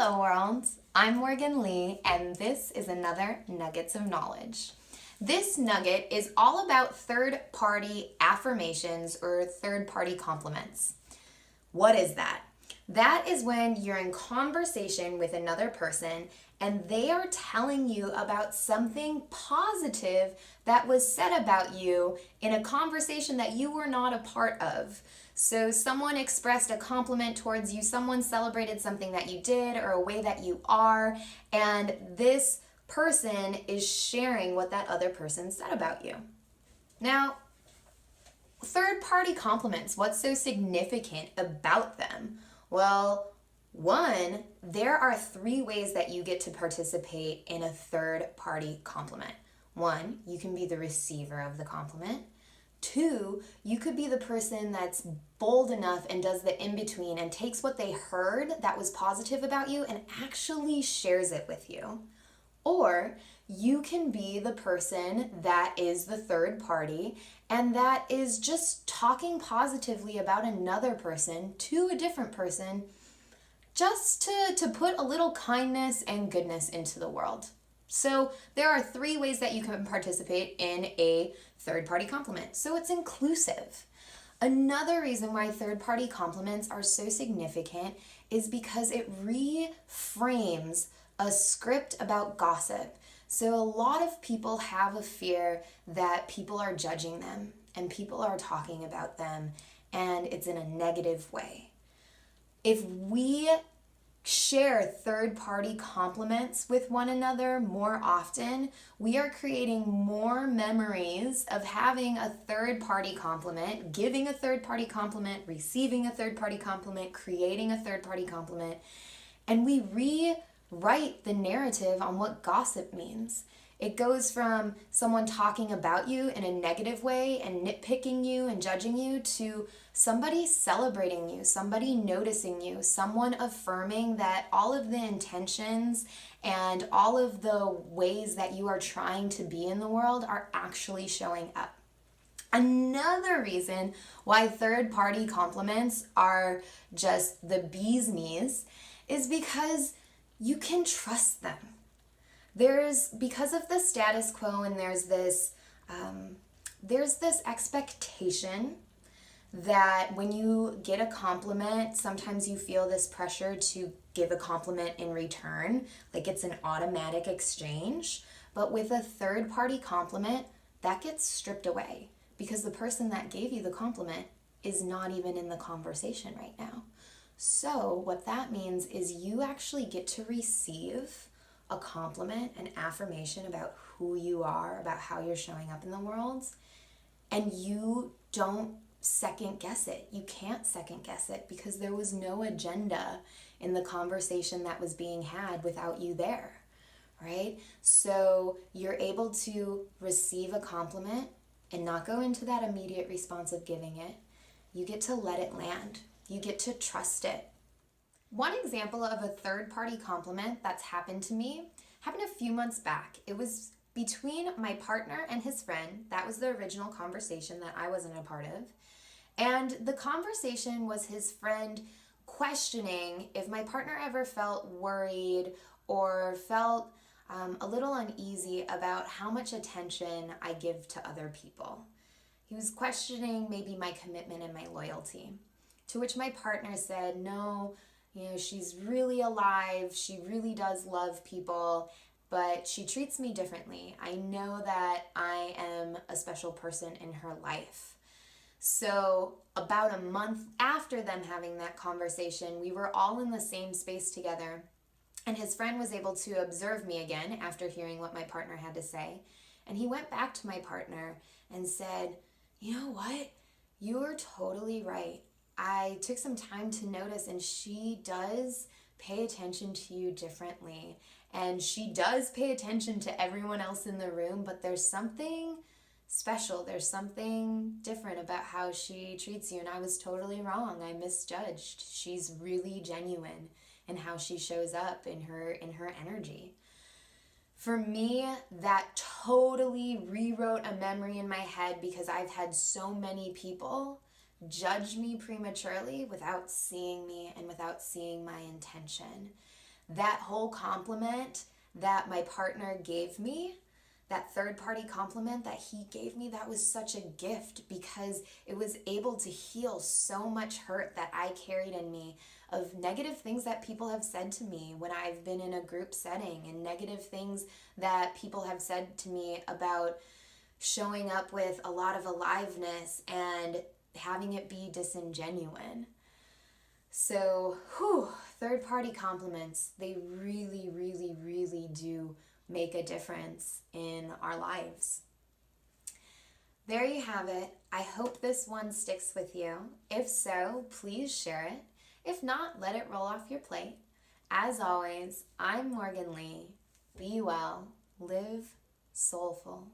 Hello world, I'm Morgan Lee and this is another Nuggets of Knowledge. This nugget is all about third-party affirmations or third-party compliments. What is that? That is when you're in conversation with another person and they are telling you about something positive that was said about you in a conversation that you were not a part of. So someone expressed a compliment towards you, someone celebrated something that you did or a way that you are, and this person is sharing what that other person said about you. Now, third-party compliments, what's so significant about them? Well, one, there are 3 ways that you get to participate in a third-party compliment. 1, you can be the receiver of the compliment. 2, you could be the person that's bold enough and does the in-between and takes what they heard that was positive about you and actually shares it with you. Or you can be the person that is the third party and that is just talking positively about another person to a different person just to put a little kindness and goodness into the world. So there are 3 ways that you can participate in a third-party compliment. So it's inclusive. Another reason why third-party compliments are so significant is because it reframes a script about gossip. So a lot of people have a fear that people are judging them and people are talking about them and it's in a negative way. If we share third-party compliments with one another more often, we are creating more memories of having a third-party compliment, giving a third-party compliment, receiving a third-party compliment, creating a third-party compliment, and we rewrite the narrative on what gossip means. It goes from someone talking about you in a negative way and nitpicking you and judging you to somebody celebrating you, somebody noticing you, someone affirming that all of the intentions and all of the ways that you are trying to be in the world are actually showing up. Another reason why third-party compliments are just the bee's knees is because you can trust them. Because of the status quo and there's this expectation that when you get a compliment, sometimes you feel this pressure to give a compliment in return, like it's an automatic exchange. But with a third-party compliment, that gets stripped away because the person that gave you the compliment is not even in the conversation right now. So what that means is you actually get to receive a compliment, an affirmation about who you are, about how you're showing up in the world, and you don't second guess it. You can't second guess it because there was no agenda in the conversation that was being had without you there, right? So you're able to receive a compliment and not go into that immediate response of giving it. You get to let it land. You get to trust it. One example of a third-party compliment that's happened to me happened a few months back. It was between my partner and his friend. That was the original conversation that I wasn't a part of. And the conversation was his friend questioning if my partner ever felt worried or felt a little uneasy about how much attention I give to other people. He was questioning maybe my commitment and my loyalty. To which my partner said, no, she's really alive, she really does love people, but she treats me differently. I know that I am a special person in her life. So about a month after them having that conversation, we were all in the same space together, and his friend was able to observe me again after hearing what my partner had to say, and he went back to my partner and said, you know what? You are totally right. I took some time to notice, and she does pay attention to you differently, and she does pay attention to everyone else in the room, but there's something special, there's something different about how she treats you, and I was totally wrong. I misjudged. She's really genuine in how she shows up in her energy. For me, that totally rewrote a memory in my head because I've had so many people judge me prematurely without seeing me and without seeing my intention. that whole compliment that my partner gave me, that third party compliment that he gave me, that was such a gift because it was able to heal so much hurt that I carried in me of negative things that people have said to me when I've been in a group setting, and negative things that people have said to me about showing up with a lot of aliveness and having it be disingenuine. So, third party compliments, they really, really, really do make a difference in our lives. There you have it. I hope this one sticks with you. If so, please share it. If not, let it roll off your plate. As always, I'm Morgan Lee. Be well, live soulful.